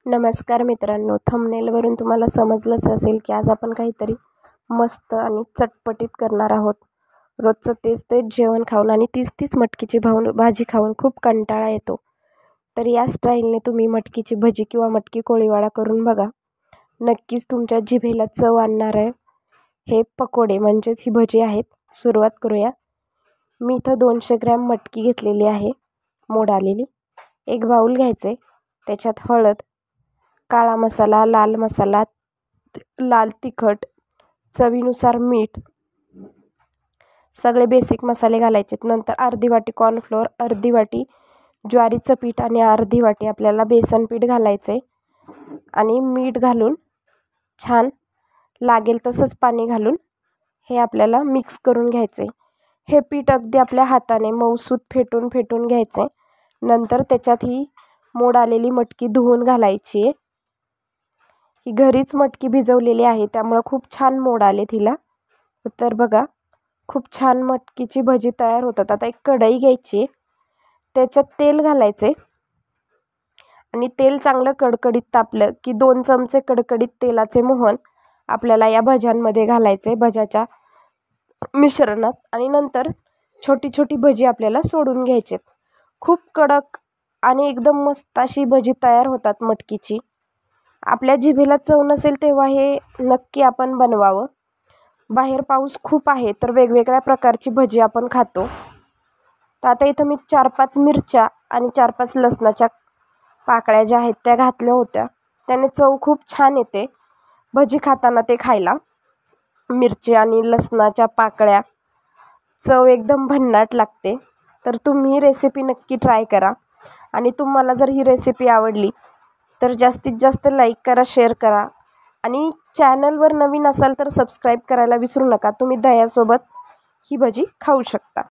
नमस्कार मित्रांनो, थंबनेलवरून तुम्हाला समजलंच असेल की आज आपण काहीतरी मस्त आणि चटपटीत करणार आहोत. रोजचं तेच जेवण खाऊन आणि तीच मटकीची भाजी खाऊन खूप कंटाळा येतो. तर या स्टाईलने तुम्ही मटकीची भजी किंवा मटकी कोळीवाडा करून बघा. नक्कीच तुमच्या जिभेला चव आणणार आहे हे पकोडे म्हणजेच ही भजी आहेत. सुरुवात करूया. मी इथं 200 ग्रॅम मटकी घेतलेली आहे, मोड आलेली. एक बाऊल घ्यायचे, त्याच्यात हळद, काळा मसाला, लाल मसाला, लाल तिखट, चवीनुसार मीठ, सगळे बेसिक मसाले घालायचे. नंतर अर्धी वाटी कॉर्नफ्लोअर, अर्धी वाटी ज्वारीचं पीठ आणि अर्धी वाटी आपल्याला बेसन पीठ घालायचे आणि मीठ घालून छान लागेल तसंच पाणी घालून हे आपल्याला मिक्स करून घ्यायचे. हे पीठ अगदी आपल्या हाताने मऊसूत फेटून घ्यायचे. नंतर त्याच्यात ही मोड आलेली मटकी धुवून घालायची आहे. ही घरीच मटकी भिजवलेली आहे, त्यामुळे खूप छान मोड आले तिला. तर बघा, खूप छान मटकीची भजी तयार होतात. आता एक कढई घ्यायची, त्याच्यात तेल घालायचे आणि तेल चांगलं कडकडीत तापलं की 2 चमचे कडकडीत तेलाचे मोहन आपल्याला या भज्यांमध्ये घालायचे, भज्याच्या मिश्रणात. आणि नंतर छोटी छोटी भजी आपल्याला सोडून घ्यायचे. खूप कडक आणि एकदम मस्त अशी भजी तयार होतात मटकीची. आपल्या जिभेला चव नसेल तेव्हा हे नक्की आपण बनवावं. बाहेर पाऊस खूप आहे, तर वेगवेगळ्या प्रकारची भजी आपण खातो. तर आता इथं मी 4-5 मिरच्या आणि 4-5 लसणाच्या पाकळ्या ज्या आहेत त्या घातल्या होत्या. त्याने चव खूप छान येते भजी खाताना ते खायला. मिरची आणि लसणाच्या पाकळ्या, चव एकदम भन्नाट लागते. तर तुम्ही ही रेसिपी नक्की ट्राय करा. आणि तुम्हाला जर ही रेसिपी आवडली तर जास्तीत जास्त लाईक करा, शेअर करा आणि चॅनलवर नवीन असाल तर सबस्क्राईब करायला विसरू नका. तुम्ही दह्यासोबत ही भजी खाऊ शकता.